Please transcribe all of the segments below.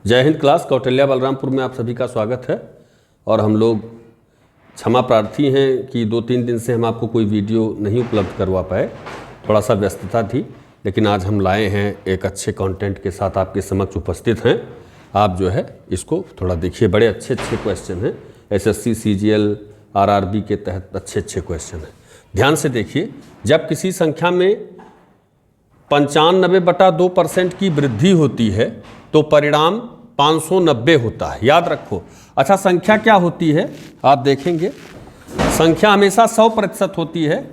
जय हिंद क्लास कौटिल्या बलरामपुर में आप सभी का स्वागत है। और हम लोग क्षमा प्रार्थी हैं कि 2-3 दिन से हम आपको कोई वीडियो नहीं उपलब्ध करवा पाए, थोड़ा सा व्यस्तता थी, लेकिन आज हम लाए हैं एक अच्छे कंटेंट के साथ आपके समक्ष उपस्थित हैं। आप जो है इसको थोड़ा देखिए, बड़े अच्छे क्वेश्चन हैं, एसएससी सीजीएल आरआरबी के तहत अच्छे क्वेश्चन हैं। ध्यान से देखिए, जब किसी संख्या में 95/2% की वृद्धि होती है तो परिणाम 590 होता है। याद रखो। अच्छा, संख्या क्या होती है आप देखेंगे, संख्या हमेशा 100% होती है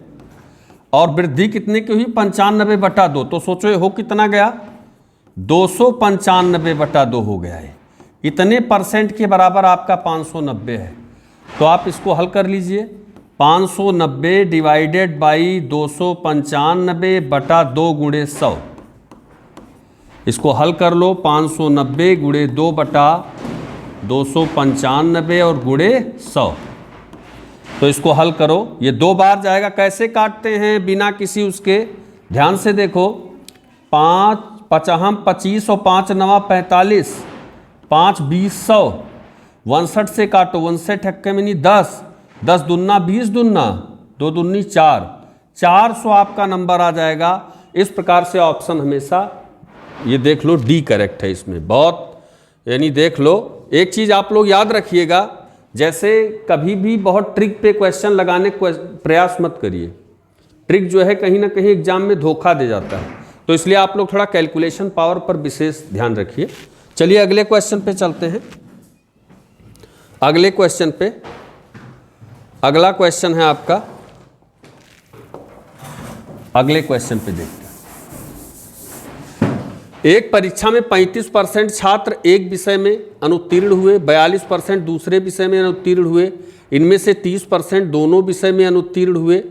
और वृद्धि कितने की हुई 95/2। तो सोचो हो कितना गया, 295/2 हो गया है। इतने परसेंट के बराबर आपका 590 है। तो आप इसको हल कर लीजिए, 590 डिवाइडेड बाई 295/2 गुणे 100। इसको हल कर लो, 590 गुणे 2/295 और गुणे 100। तो इसको हल करो, ये 2 बार जाएगा। कैसे काटते हैं बिना किसी उसके, ध्यान से देखो। 5 पचहम 25 और 5 नवा 45, 5 20 100, 59 से काटो, 59 हक्के में नहीं 10, 10 दूना 20 दूना 2 दूनी 4, 400 आपका नंबर आ जाएगा। इस प्रकार से ऑप्शन हमेशा, ये देख लो डी करेक्ट है इसमें। बहुत यानी देख लो, एक चीज़ आप लोग याद रखिएगा, जैसे कभी भी बहुत ट्रिक पे क्वेश्चन लगाने प्रयास मत करिए। ट्रिक जो है कहीं ना कहीं एग्जाम में धोखा दे जाता है, तो इसलिए आप लोग थोड़ा कैलकुलेशन पावर पर विशेष ध्यान रखिए। चलिए अगले क्वेश्चन पे चलते हैं। अगले क्वेश्चन पे, अगला क्वेश्चन है आपका, अगले क्वेश्चन पे देखते हैं। एक परीक्षा में 35% छात्र एक विषय में अनुत्तीर्ण हुए, 42% दूसरे विषय में अनुत्तीर्ण हुए, इनमें से 30% दोनों विषय में अनुत्तीर्ण हुए।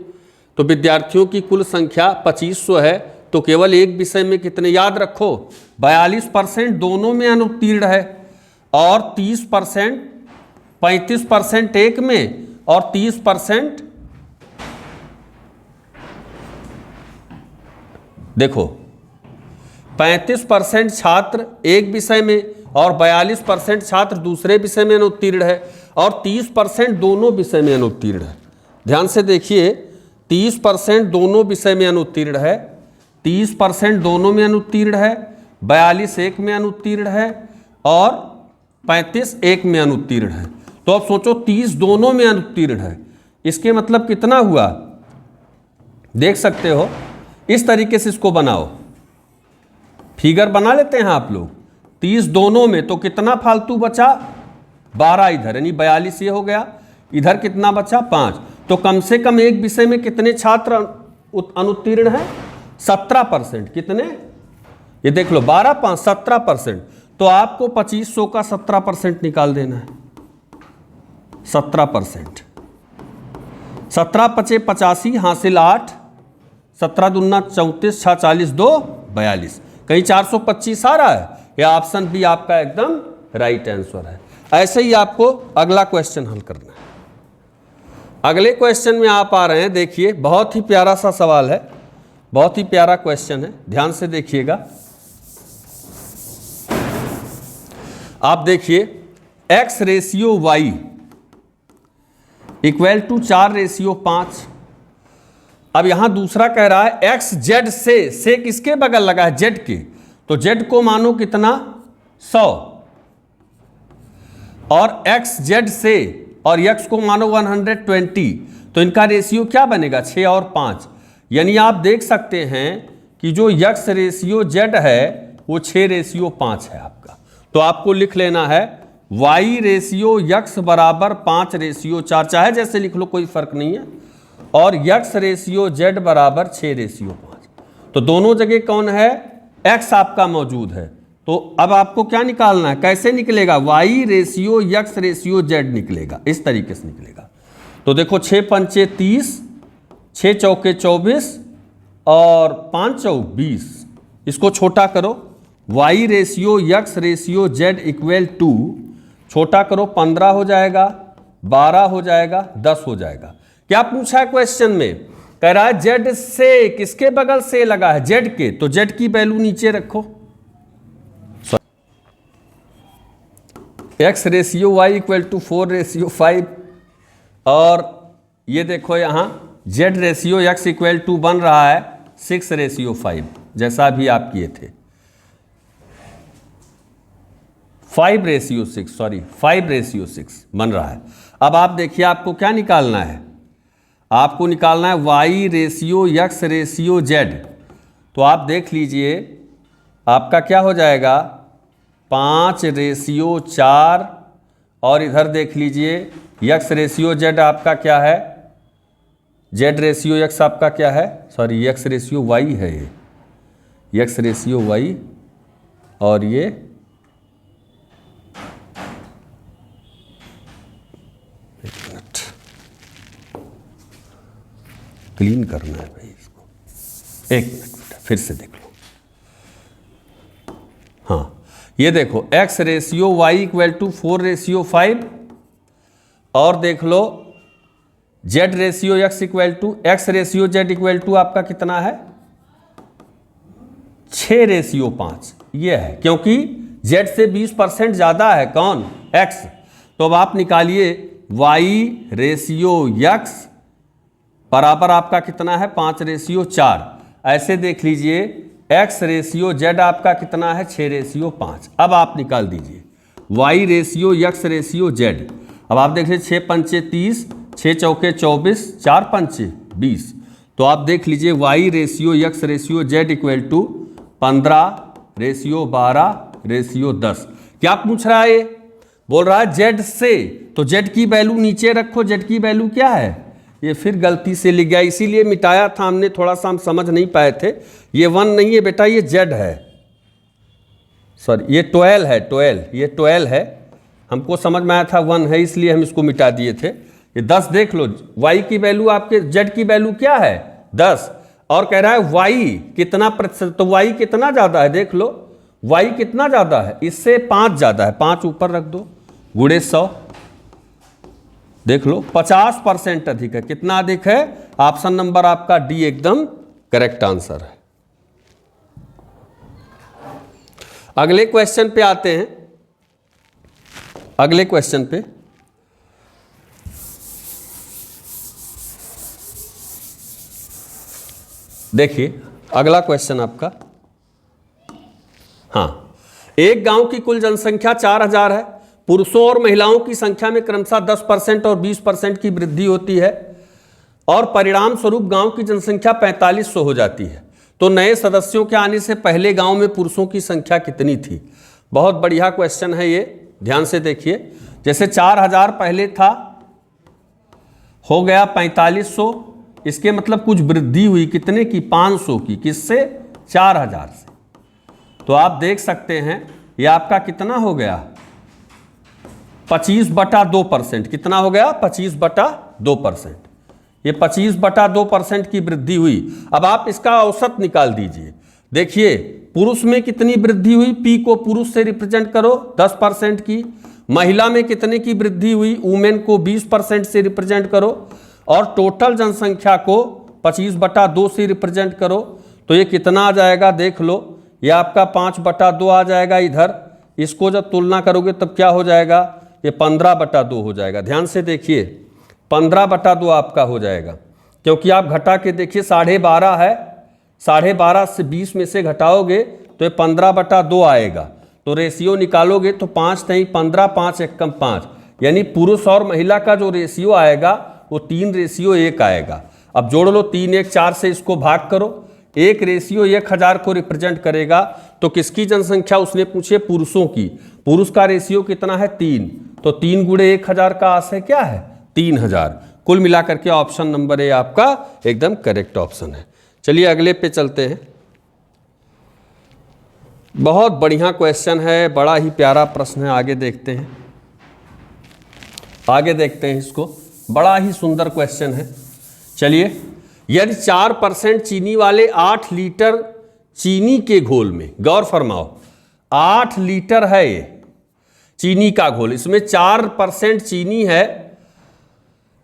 तो विद्यार्थियों की कुल संख्या 2500 है, तो केवल एक विषय में कितने, याद रखो 42% दोनों में अनुत्तीर्ण है और 30%, 35% एक में और 30%, देखो 35% छात्र एक विषय में और 42% छात्र दूसरे विषय में अनुत्तीर्ण है और 30% दोनों विषय में अनुत्तीर्ण है। ध्यान से देखिए, 30% दोनों विषय में अनुत्तीर्ण है, 30% दोनों में अनुत्तीर्ण है, 42 एक में अनुत्तीर्ण है और 35 एक में अनुत्तीर्ण है। तो अब सोचो 30 दोनों में अनुत्तीर्ण है, इसके मतलब कितना हुआ, देख सकते हो। इस तरीके से इसको बनाओ, फिगर बना लेते हैं आप लोग। 30 दोनों में तो कितना फालतू बचा, 12 इधर, यानी 42 ये हो गया, इधर कितना बचा 5। तो कम से कम एक विषय में कितने छात्र अनुत्तीर्ण हैं, 17%। कितने, ये देख लो, 12 5 17%। तो आपको 2500 का 17% निकाल देना है। 17%, 17 पचे 85, हासिल 8, 17 दूना 34, 6 40 2 42। कहीं 425 आ रहा है, या ऑप्शन बी आपका एकदम राइट आंसर है। ऐसे ही आपको अगला क्वेश्चन हल करना है। अगले क्वेश्चन में आप आ रहे हैं, देखिए बहुत ही प्यारा सा सवाल है, बहुत ही प्यारा क्वेश्चन है, ध्यान से देखिएगा। आप देखिए, x ratio y equal to 4:5। अब यहां दूसरा कह रहा है एक्स जेड से किसके बगल लगा है, जेड के, तो जेड को मानो कितना 100 और एक्स जेड से और एक्स को मानो 120। तो इनका रेशियो क्या बनेगा, 6 और 5। यानी आप देख सकते हैं कि जो एक्स रेशियो जेड है वो 6:5 है आपका। तो आपको लिख लेना है y रेशियो एक्स बराबर 5:4, चाहे जैसे लिख लो कोई फर्क नहीं है, और x रेशियो z बराबर 6:5। तो दोनों जगह कौन है, x आपका मौजूद है। तो अब आपको क्या निकालना है, कैसे निकलेगा, y ratio x ratio z निकलेगा, इस तरीके से निकलेगा। तो देखो 6 पंचे 30, 6 चौके 24 और 5 चौक 20। इसको छोटा करो, y ratio x ratio z equal to, छोटा करो 15 हो जाएगा, 12 हो जाएगा, 10 हो जाएगा। क्या पूछा है क्वेश्चन में, कह रहा है जेड से किसके बगल से लगा है, जेड के, तो जेड की वैल्यू नीचे रखो। x ratio y equal to 4 ratio 5, और ये देखो यहाँ z ratio x equal to बन रहा है 6 रेशियो 5, जैसा भी आप किए थे। 5 रेशियो 6 बन रहा है। अब आप देखिए आपको क्या निकालना है, आपको निकालना है y ratio x ratio z। तो आप देख लीजिए आपका क्या हो जाएगा 5 रेशियो 4, और इधर देख लीजिए x रेशियो z आपका क्या है, z रेशियो x आपका क्या है, सॉरी x रेशियो y है, ये x रेशियो y, और ये एक मिनट क्लीन करना है भाई इसको, एक मिनट बेटा फिर से देख लो। हाँ ये देखो x ratio y equal to 4 ratio 5, और देख लो z ratio x equal to x ratio z equal to आपका कितना है 6 रेशियो 5, ये है क्योंकि z से 20% ज़्यादा है कौन x। तो अब आप निकालिए y रेशियो x बराबर आपका कितना है 5 रेशियो 4। ऐसे देख लीजिए x रेशियो z आपका कितना है 6 रेशियो 5। अब आप निकाल दीजिए y ratio x ratio z। अब आप देख लीजिए 6 पंचे 30, 6 चौके 24, 4 पंचे 20। तो आप देख लीजिए y ratio x ratio z equal to 15 ratio 12 ratio 10। क्या पूछ रहा है, ये बोल रहा है z से, तो z की वैल्यू नीचे रखो, z की वैल्यू क्या है, ये फिर गलती से लिख गया, इसीलिए मिटाया था हमने, थोड़ा सा हम समझ नहीं पाए थे। ये 1 नहीं है बेटा, ये z है, सॉरी ये 12 है, 12 ये 12 है, हमको समझ में आया था 1 है इसलिए हम इसको मिटा दिए थे। ये 10 देख लो, y की वैल्यू आपके z की वैल्यू क्या है 10, और कह रहा है y कितना प्रतिशत, तो y कितना ज़्यादा है देख लो, y कितना ज़्यादा है, इससे 5 ज़्यादा है, 5 ऊपर रख दो, गुणे 100, देख लो 50% अधिक है। कितना अधिक है, ऑप्शन नंबर आपका डी एकदम करेक्ट आंसर है। अगले क्वेश्चन पे आते हैं, अगले क्वेश्चन पे देखिए अगला क्वेश्चन आपका, हाँ एक गांव की कुल जनसंख्या 4000 है, पुरुषों और महिलाओं की संख्या में क्रमशः 10% और 20% की वृद्धि होती है, और परिणाम स्वरूप गांव की जनसंख्या 4500 हो जाती है। तो नए सदस्यों के आने से पहले गांव में पुरुषों की संख्या कितनी थी। बहुत बढ़िया क्वेश्चन है ये, ध्यान से देखिए। जैसे 4000 पहले था, हो गया 4500, इसके मतलब कुछ वृद्धि हुई कितने की 500 की, किससे 4000 से। तो आप देख सकते हैं ये आपका कितना हो गया 25/2%। कितना हो गया 25/2%। ये 25/2% की वृद्धि हुई। अब आप इसका औसत निकाल दीजिए। देखिए पुरुष में कितनी वृद्धि हुई, P को पुरुष से रिप्रेजेंट करो 10% की, महिला में कितने की वृद्धि हुई, वुमेन को 20% से रिप्रेजेंट करो, और टोटल जनसंख्या को 25/2 से रिप्रेजेंट करो। तो ये कितना आ जाएगा देख लो, ये आपका 5/2 आ जाएगा इधर। इसको जब तुलना करोगे तब क्या हो जाएगा, ये 15/2 हो जाएगा। ध्यान से देखिए 15/2 आपका हो जाएगा, क्योंकि आप घटा के देखिए 12.5 है, 12.5 से 20 में से घटाओगे तो ये 15/2 आएगा। तो रेशियो निकालोगे तो 5 नहीं 15, 5 एकम 5, यानी पुरुष और महिला का जो रेशियो आएगा वो 3:1 आएगा। अब जोड़ लो 3 1 4 से इसको भाग करो, 1 रेशियो 1000 को रिप्रेजेंट करेगा। तो किसकी जनसंख्या उसने पूछे, पुरुषों की। पुरुष का रेशियो कितना है 3, तो 3 गुणे 1000 का आशय क्या है 3000। कुल मिलाकर के ऑप्शन नंबर ए आपका एकदम करेक्ट ऑप्शन है। चलिए अगले पे चलते हैं। बहुत बढ़िया क्वेश्चन है, बड़ा ही प्यारा प्रश्न है, आगे देखते हैं, आगे देखते हैं इसको। बड़ा ही सुंदर क्वेश्चन है। चलिए, यदि 4% चीनी वाले 8 लीटर चीनी के घोल में, गौर फरमाओ 8 लीटर है ये चीनी का घोल, इसमें 4% चीनी है।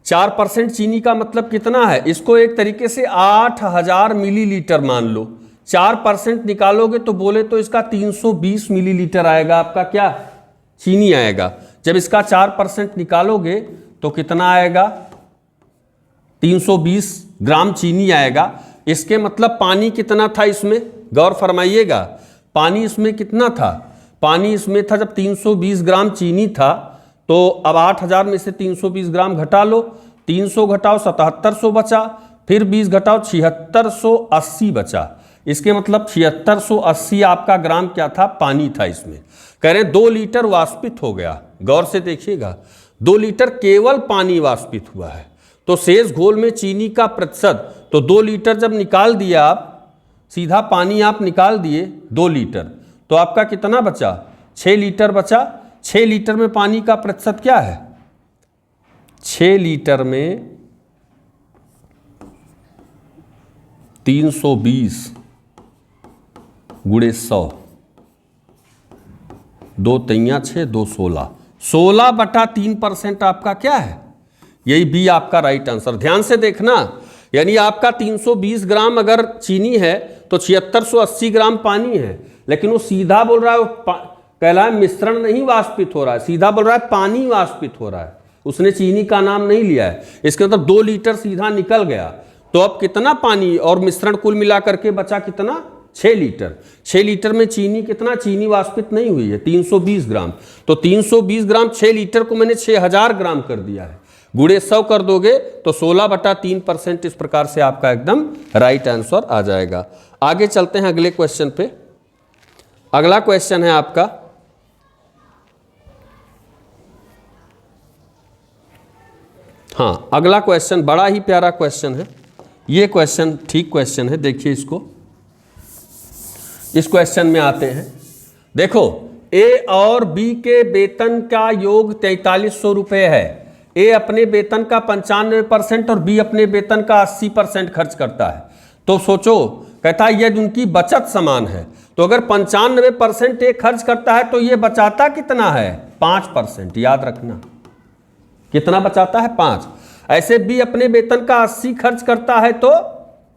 4% चीनी का मतलब कितना है, इसको एक तरीके से 8000 मिलीलीटर मान लो। 4% निकालोगे तो बोले तो इसका 320 मिलीलीटर आएगा, आपका क्या चीनी आएगा। जब इसका 4% निकालोगे तो कितना आएगा, 320 ग्राम चीनी आएगा। इसके मतलब पानी कितना था इसमें, गौर फरमाइएगा, पानी इसमें कितना था, पानी इसमें था जब 320 ग्राम चीनी था, तो अब 8000 में से 320 ग्राम घटा लो, 300 घटाओ 7700 बचा, फिर 20 घटाओ 7680 बचा। इसके मतलब 7680 आपका ग्राम क्या था, पानी था इसमें। कह रहे हैं 2 लीटर वाष्पित हो गया। गौर से देखिएगा, 2 लीटर केवल पानी वाष्पित हुआ है। तो शेष घोल में चीनी का प्रतिशत, तो 2 लीटर जब निकाल दिया आप, सीधा पानी आप निकाल दिए 2 लीटर, तो आपका कितना बचा, 6 लीटर बचा। 6 लीटर में पानी का प्रतिशत क्या है, 6 लीटर में 320 गुणे 100, 2 तियां 6, 2 16, 16/3% आपका क्या है, यही बी आपका राइट आंसर। ध्यान से देखना, यानी आपका 320 ग्राम अगर चीनी है तो 7680 ग्राम पानी है, लेकिन वो सीधा बोल रहा है, कह रहा है मिश्रण नहीं वाष्पित हो रहा है, सीधा बोल रहा है पानी वाष्पित हो रहा है, उसने चीनी का नाम नहीं लिया है। इसके मतलब 2 लीटर सीधा निकल गया। तो अब कितना पानी और मिश्रण कुल मिलाकर के बचा कितना, 6 लीटर। 6 लीटर में चीनी कितना, चीनी वाष्पित नहीं हुई है 320 ग्राम, तो 320 ग्राम 6 लीटर को मैंने 6000 ग्राम कर दिया है, गुणे 100 कर दोगे तो 16/3%। इस प्रकार से आपका एकदम राइट आंसर आ जाएगा। आगे चलते हैं अगले क्वेश्चन पे। अगला क्वेश्चन है आपका, हाँ अगला क्वेश्चन बड़ा ही प्यारा क्वेश्चन है। ये क्वेश्चन ठीक क्वेश्चन है, देखिए इसको। इस क्वेश्चन में आते हैं, देखो ए और बी के वेतन का योग 4300 रुपये है। ए अपने वेतन का 95% और बी अपने वेतन का 80% खर्च करता है। तो सोचो, कहता है यदि उनकी बचत समान है, तो अगर 95% ए खर्च करता है तो ये बचाता कितना है, 5%। याद रखना कितना बचाता है, 5। ऐसे बी अपने वेतन का 80 खर्च करता है तो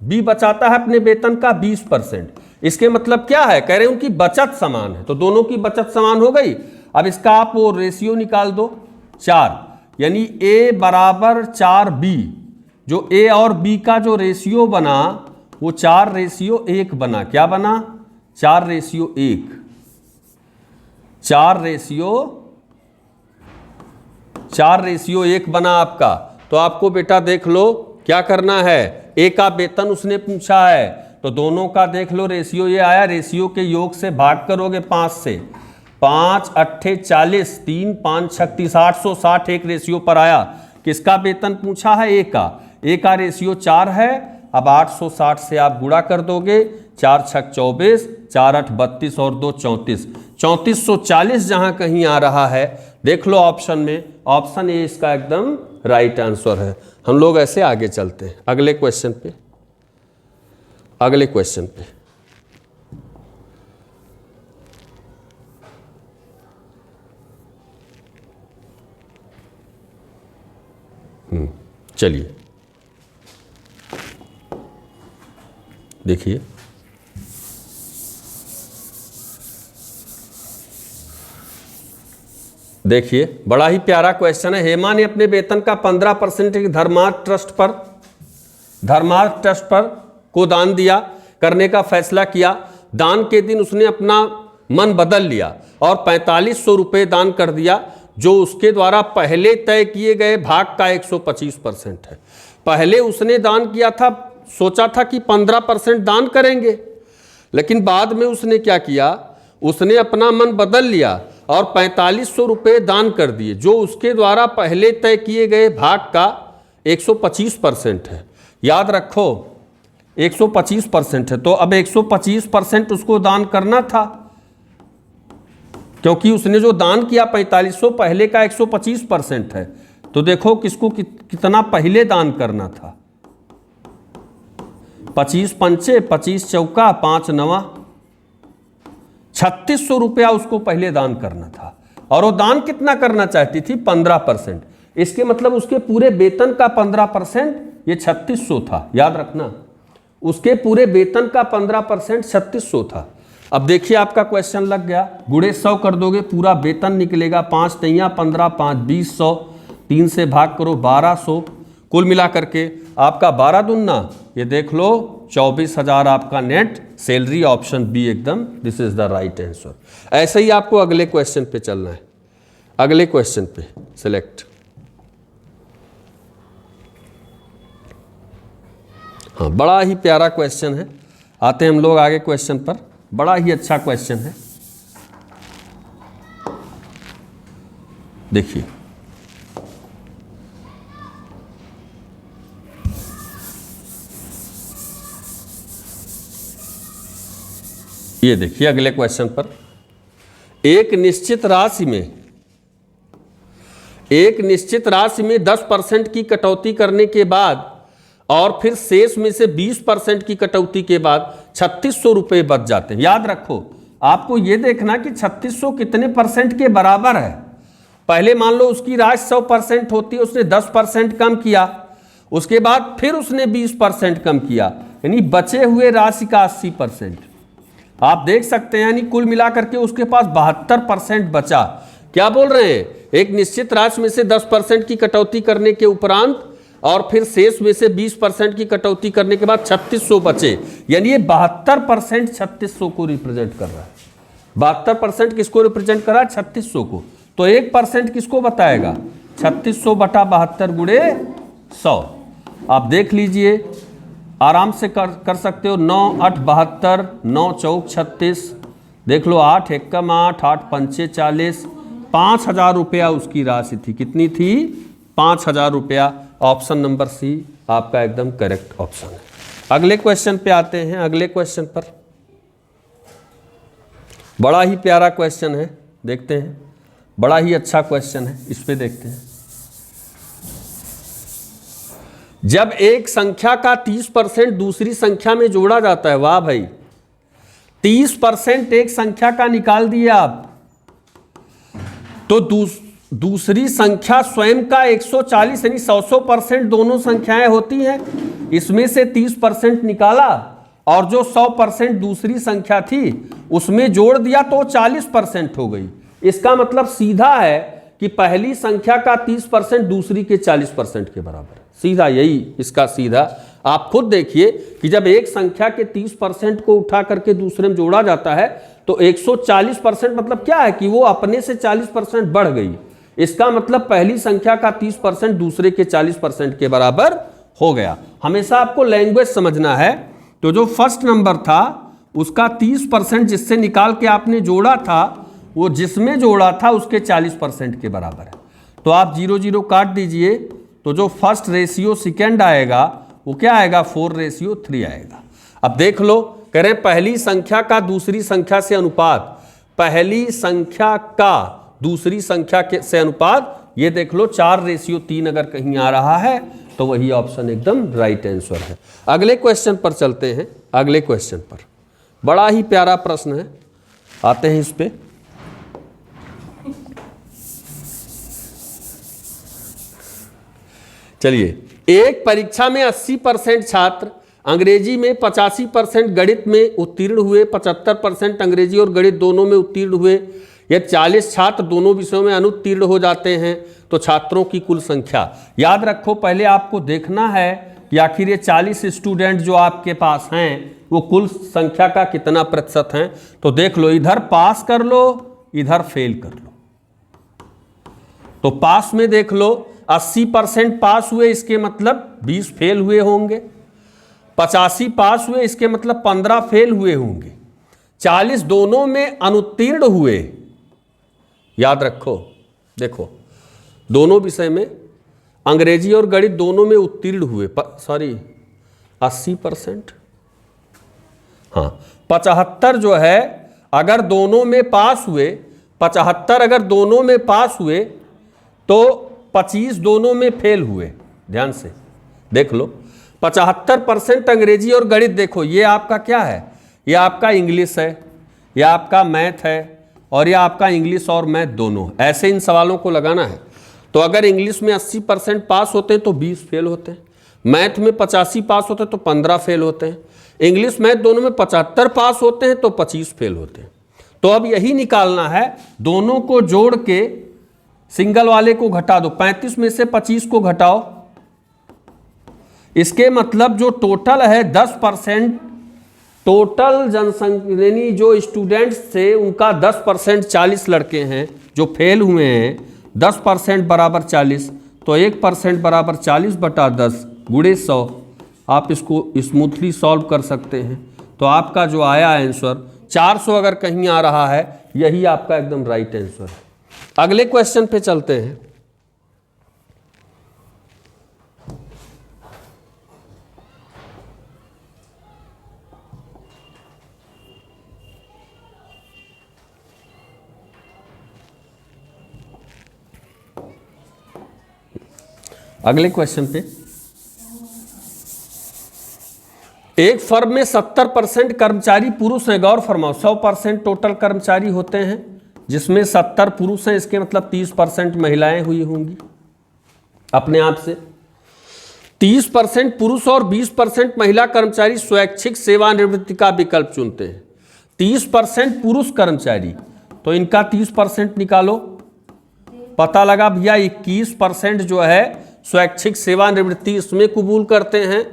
बी बचाता है अपने वेतन का 20%। इसके मतलब क्या है, कह रहे हैं उनकी बचत समान है, तो दोनों की बचत समान हो गई। अब इसका आप वो रेशियो निकाल दो, 4, यानी ए बराबर 4b। जो ए और बी का जो रेशियो बना वो 4:1 बना। क्या बना, 4:1, 4:1 बना आपका। तो आपको बेटा देख लो क्या करना है, ए का वेतन उसने पूछा है तो दोनों का देख लो रेशियो ये आया, रेशियो के योग से भाग करोगे 5 से, 5 8 40, 3 5 36, 860 एक रेशियो पर आया। किसका वेतन पूछा है, ए का। ए का रेशियो 4 है। अब 860 से आप गुणा कर दोगे, 4 6 24, 4 8 32 और 2 34, 3440 जहां कहीं आ रहा है देख लो ऑप्शन में, ऑप्शन ए इसका एकदम राइट आंसर है। हम लोग ऐसे आगे चलते हैं अगले क्वेश्चन पे। अगले क्वेश्चन पे चलिए देखिए, देखिए बड़ा ही प्यारा क्वेश्चन है। हेमा ने अपने वेतन का 15% धर्मार्थ ट्रस्ट पर को दान दिया करने का फैसला किया। दान के दिन उसने अपना मन बदल लिया और 4500 रुपये दान कर दिया, जो उसके द्वारा पहले तय किए गए भाग का 125% है। पहले उसने दान किया था, सोचा था कि 15% दान करेंगे, लेकिन बाद में उसने क्या किया, उसने अपना मन बदल लिया और 4500 रुपये दान कर दिए, जो उसके द्वारा पहले तय किए गए भाग का 125% है। याद रखो 125% है, तो अब 125% उसको दान करना था, क्योंकि उसने जो दान किया 4500 पहले का 125% है। तो देखो किसको कितना पहले दान करना था, 25 पंचे 25 चौका 5 नवा 3600 रुपया उसको पहले दान करना था। और वो दान कितना करना चाहती थी, 15%। इसके मतलब उसके पूरे वेतन का 15% ये 3600 था। याद रखना उसके पूरे वेतन का 15% 3600 था। अब देखिए आपका क्वेश्चन लग गया, गुणे 100 कर दोगे पूरा वेतन निकलेगा, 5 तैया 15, 5 20, 100, 3 से भाग करो 1200, कुल मिला करके आपका 12 दूना ये देख लो 24,000 आपका नेट सैलरी। ऑप्शन बी एकदम this is the right answer. ऐसे ही आपको अगले क्वेश्चन पे चलना है, अगले क्वेश्चन पे सिलेक्ट। हाँ, बड़ा ही प्यारा क्वेश्चन है, आते हैं हम लोग आगे क्वेश्चन पर। बड़ा ही अच्छा क्वेश्चन है, देखिए ये देखिए अगले क्वेश्चन पर, एक निश्चित राशि में 10% की कटौती करने के बाद और फिर शेष में से 20% की कटौती के बाद 3600 रुपये बच जाते हैं। याद रखो आपको यह देखना कि 3600 कितने परसेंट के बराबर है। पहले मान लो उसकी राशि 100% होती है, उसने 10% कम किया, उसके बाद फिर उसने 20% कम किया, यानी बचे हुए राशि का 80%। आप देख सकते हैं यानी कुल मिलाकर के उसके पास 72% बचा। क्या बोल रहे हैं, एक निश्चित राशि में से 10% की कटौती करने के उपरांत और फिर शेष में से 20% की कटौती करने के बाद 3600 बचे, यानी ये 72% 3600 को रिप्रेजेंट कर रहा है। 72% किसको रिप्रेजेंट कर रहा है, 3600 को। तो 1% किसको बताएगा, 3600 बटा 72 गुणे 100। आप देख लीजिए आराम से कर सकते हो, 9 8 72, 9 चौक 36, देख लो 8 एकम 8, 8 पंचे 40, 5000 रुपया उसकी राशि थी। कितनी थी, 5000 रुपया। ऑप्शन नंबर सी आपका एकदम करेक्ट ऑप्शन है। अगले क्वेश्चन पे आते हैं, अगले क्वेश्चन पर बड़ा ही प्यारा क्वेश्चन है, देखते हैं, बड़ा ही अच्छा क्वेश्चन है, इस पे देखते हैं। जब एक संख्या का 30% दूसरी संख्या में जोड़ा जाता है, वाह भाई, 30% एक संख्या का निकाल दिया आप, तो दूसरी संख्या स्वयं का 140 यानी 100% दोनों संख्याएं होती हैं, इसमें से 30% निकाला और जो 100% दूसरी संख्या थी उसमें जोड़ दिया तो 40% हो गई। इसका मतलब सीधा है कि पहली संख्या का 30% दूसरी के 40% के बराबर है। सीधा यही इसका सीधा। आप खुद देखिए कि जब एक संख्या के 30% को उठा करके दूसरे में जोड़ा जाता है तो 140% मतलब क्या है कि वो अपने से 40% बढ़ गई। इसका मतलब पहली संख्या का 30% दूसरे के 40% के बराबर हो गया। हमेशा आपको लैंग्वेज समझना है। तो जो फर्स्ट नंबर था उसका 30% जिससे निकाल के आपने जोड़ा था, वो जिसमें जोड़ा था उसके 40% के बराबर है। तो आप 0 0 काट दीजिए, तो जो फर्स्ट रेशियो सेकेंड आएगा वो क्या आएगा, 4:3 आएगा। अब देख लो, कह रहे हैं पहली संख्या का दूसरी संख्या से अनुपात, पहली संख्या का दूसरी संख्या से अनुपात, ये देख लो 4:3 अगर कहीं आ रहा है तो वही ऑप्शन एकदम राइट आंसर है। अगले क्वेश्चन पर चलते हैं, अगले क्वेश्चन पर बड़ा ही प्यारा प्रश्न है, आते हैं इस पे। चलिए, एक परीक्षा में 80% छात्र अंग्रेजी में, 85% गणित में उत्तीर्ण हुए, 75% अंग्रेजी और गणित दोनों में उत्तीर्ण हुए, या 40 छात्र दोनों विषयों में अनुत्तीर्ण हो जाते हैं, तो छात्रों की कुल संख्या। याद रखो पहले आपको देखना है कि आखिर ये 40 स्टूडेंट जो आपके पास हैं वो कुल संख्या का कितना प्रतिशत हैं। तो देख लो, इधर पास कर लो, इधर फेल कर लो। तो पास में देख लो 80% पास हुए, इसके मतलब 20 फेल हुए होंगे। 85 पास हुए, इसके मतलब 15 फेल हुए होंगे। 40 दोनों में अनुत्तीर्ण हुए। याद रखो, देखो दोनों विषय में अंग्रेजी और गणित दोनों में उत्तीर्ण हुए, 80%। हाँ, 75 जो है अगर दोनों में पास हुए, 75 अगर दोनों में पास हुए तो 25 दोनों में फेल हुए। ध्यान से देख लो, 75% अंग्रेजी और गणित, देखो ये आपका क्या है, ये आपका इंग्लिश है, ये आपका मैथ है, और ये आपका इंग्लिश और मैथ दोनों। ऐसे इन सवालों को लगाना है। तो अगर इंग्लिश में 80% पास होते हैं तो 20 फेल होते हैं, मैथ में 85 पास होते हैं तो 15 फेल होते हैं, इंग्लिश मैथ दोनों में 75 पास होते हैं तो 25 फेल होते हैं। तो अब यही निकालना है, दोनों को जोड़ के सिंगल वाले को घटा दो, 35 में से 25 को घटाओ, इसके मतलब जो टोटल है 10%, टोटल जनसंख्या यानी जो स्टूडेंट्स थे उनका 10%, 40 लड़के हैं जो फेल हुए हैं, 10% बराबर 40, तो 1% बराबर 40/10 गुणे 100। आप इसको स्मूथली सॉल्व कर सकते हैं। तो आपका जो आया आंसर 400 अगर कहीं आ रहा है, यही आपका एकदम राइट आंसर है। अगले क्वेश्चन पे चलते हैं। अगले क्वेश्चन पे, एक फर्म में 70% कर्मचारी पुरुष हैं। गौर फरमाओ, 100% टोटल कर्मचारी होते हैं जिसमें 70 पुरुष हैं, इसके मतलब 30% महिलाएं हुई होंगी अपने आप से। 30% पुरुष और 20% महिला कर्मचारी स्वैच्छिक सेवानिवृत्ति का विकल्प चुनते हैं। 30% पुरुष कर्मचारी, तो इनका 30% निकालो। पता लगा भैया 21% जो है स्वैच्छिक सेवानिवृत्ति इसमें कबूल करते हैं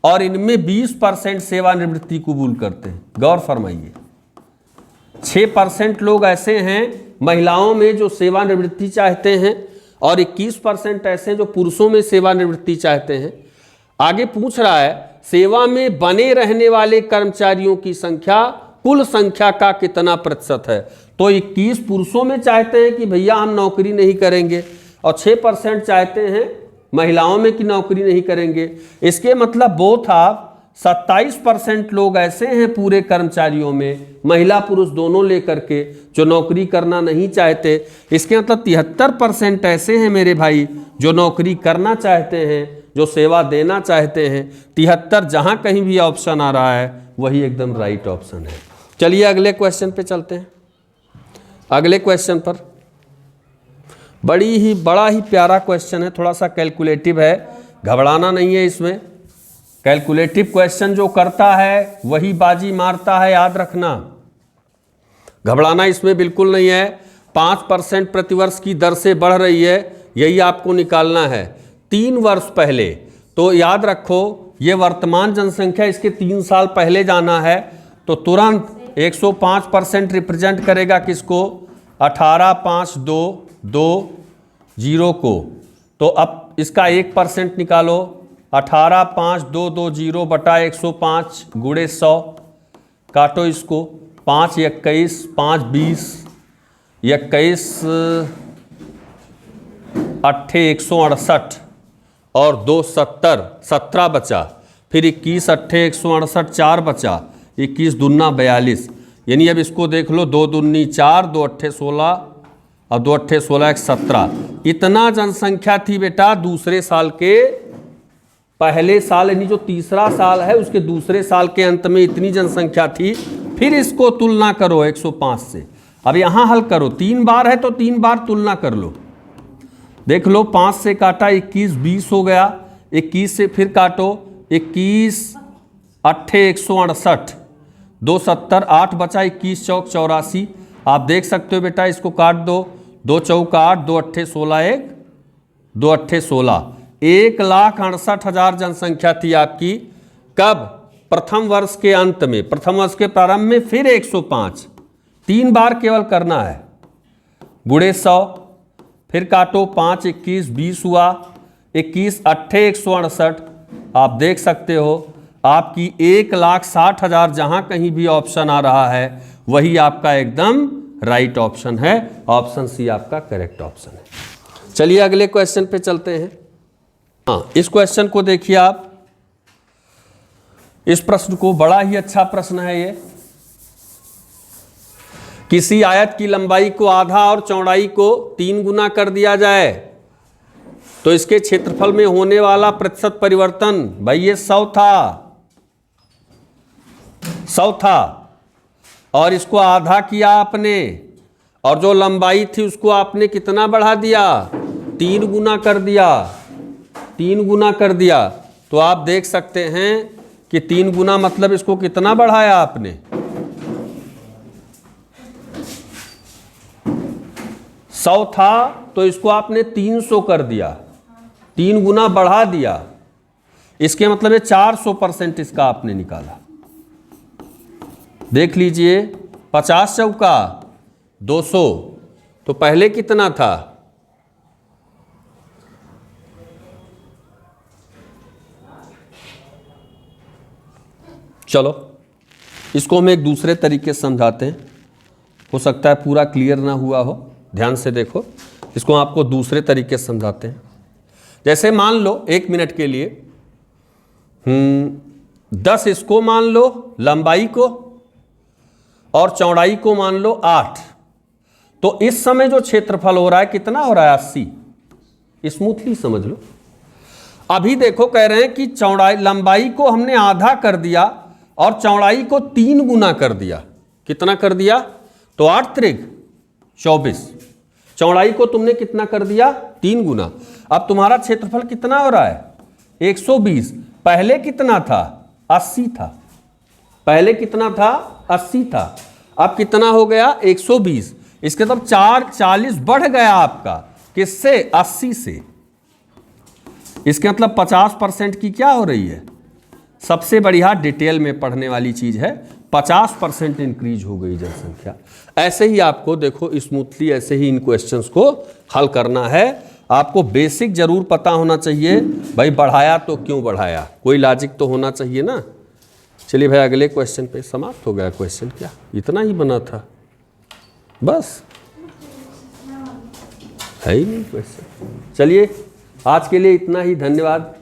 और इनमें 20% सेवानिवृत्ति कबूल करते हैं। गौर फरमाइए, 6% लोग ऐसे हैं महिलाओं में जो सेवानिवृत्ति चाहते हैं और 21% ऐसे हैं जो पुरुषों में सेवानिवृत्ति चाहते हैं। आगे पूछ रहा है सेवा में बने रहने वाले कर्मचारियों की संख्या कुल संख्या का कितना प्रतिशत है। तो 21 पुरुषों में चाहते हैं कि भैया हम नौकरी नहीं करेंगे और 6% चाहते हैं महिलाओं में कि नौकरी नहीं करेंगे। इसके मतलब बोथ आप 27% लोग ऐसे हैं पूरे कर्मचारियों में, महिला पुरुष दोनों लेकर के, जो नौकरी करना नहीं चाहते। इसके मतलब 73% ऐसे हैं मेरे भाई जो नौकरी करना चाहते हैं, जो सेवा देना चाहते हैं। 73 जहां कहीं भी ऑप्शन आ रहा है वही एकदम राइट ऑप्शन है। चलिए अगले क्वेश्चन पे चलते हैं। अगले क्वेश्चन पर बड़ा ही प्यारा क्वेश्चन है, थोड़ा सा कैलकुलेटिव है, घबराना नहीं है इसमें। कैलकुलेटिव क्वेश्चन जो करता है वही बाजी मारता है, याद रखना, घबराना इसमें बिल्कुल नहीं है। 5% प्रतिवर्ष की दर से बढ़ रही है, यही आपको निकालना है। 3 वर्ष पहले, तो याद रखो ये वर्तमान जनसंख्या, इसके 3 साल पहले जाना है तो तुरंत 105% रिप्रेजेंट करेगा किसको, 18,5,2,2,0 को। तो अब इसका 1% निकालो, 18,5,2,2,0 बटा 105 गुणे 100, काटो इसको, 5 21 5 20 21 8 168 और 2 70 17 बचा, फिर 21 8 168 4 बचा, 21 दूना 42। यानी अब इसको देख लो, 2 दूनी 4, 2 अट्ठे 16 और 2 अट्ठे 16 1 17। इतना जनसंख्या थी बेटा दूसरे साल के पहले साल, यानी जो तीसरा साल है उसके दूसरे साल के अंत में इतनी जनसंख्या थी। फिर इसको तुलना करो 105 से। अब यहाँ हल करो, 3 बार है तो 3 बार तुलना कर लो। देख लो, 5 से काटा 21 20 हो गया, 21 से फिर काटो, 21 अट्ठे 168, 2 70 8 बचा, 21 चौक 84। आप देख सकते हो बेटा, इसको काट दो, 2 चौक 8, 2 अट्ठे 16 1, 2 अट्ठे 16, 1,68,000 जनसंख्या थी आपकी। कब? प्रथम वर्ष के अंत में, प्रथम वर्ष के प्रारंभ में फिर 105। 3 बार केवल करना है, गुणे 100, फिर काटो, 5 21 20 हुआ, 21 अट्ठे 168। आप देख सकते हो आपकी 1,60,000 जहां कहीं भी ऑप्शन आ रहा है वही आपका एकदम राइट ऑप्शन है। ऑप्शन सी आपका करेक्ट ऑप्शन है। चलिए अगले क्वेश्चन पे चलते हैं। हाँ, इस क्वेश्चन को देखिए आप, इस प्रश्न को, बड़ा ही अच्छा प्रश्न है ये। किसी आयत की लंबाई को आधा और चौड़ाई को 3 गुना कर दिया जाए तो इसके क्षेत्रफल में होने वाला प्रतिशत परिवर्तन, भाई ये 100 था और इसको आधा किया आपने, और जो लंबाई थी उसको आपने कितना बढ़ा दिया, 3 गुना कर दिया, 3 गुना कर दिया। तो आप देख सकते हैं कि 3 गुना मतलब इसको कितना बढ़ाया आपने, 100 था तो इसको आपने 300 कर दिया, 3 गुना बढ़ा दिया, इसके मतलब ये 400% इसका आपने निकाला। देख लीजिए 50 चौका 200, तो पहले कितना था, चलो इसको हम एक दूसरे तरीके से समझाते हैं, हो सकता है पूरा क्लियर ना हुआ हो, ध्यान से देखो, इसको आपको दूसरे तरीके से समझाते हैं। जैसे मान लो 1 मिनट के लिए 10 इसको मान लो लंबाई को और चौड़ाई को मान लो 8, तो इस समय जो क्षेत्रफल हो रहा है कितना हो रहा है, 80। स्मूथली समझ लो। अभी देखो कह रहे हैं कि चौड़ाई लंबाई को हमने आधा कर दिया और चौड़ाई को 3 गुना कर दिया। कितना कर दिया, तो 8 त्रिक 24, चौड़ाई को तुमने कितना कर दिया, 3 गुना। अब तुम्हारा क्षेत्रफल कितना हो रहा है, 120। पहले कितना था, 80 था, पहले कितना था, 80 था, अब कितना हो गया, 120। इसके तब 40 बढ़ गया आपका, किससे, 80 से। इसके मतलब 50% की क्या हो रही है, सबसे बढ़िया डिटेल में पढ़ने वाली चीज है, 50% इंक्रीज हो गई जनसंख्या। ऐसे ही आपको देखो स्मूथली ऐसे ही इन क्वेश्चंस को हल करना है। आपको बेसिक जरूर पता होना चाहिए, भाई बढ़ाया तो क्यों बढ़ाया, कोई लॉजिक तो होना चाहिए ना। चलिए भाई अगले क्वेश्चन पे, समाप्त हो गया क्वेश्चन, क्या इतना ही बना था, बस है ही नहीं क्वेश्चन। चलिए आज के लिए इतना ही, धन्यवाद।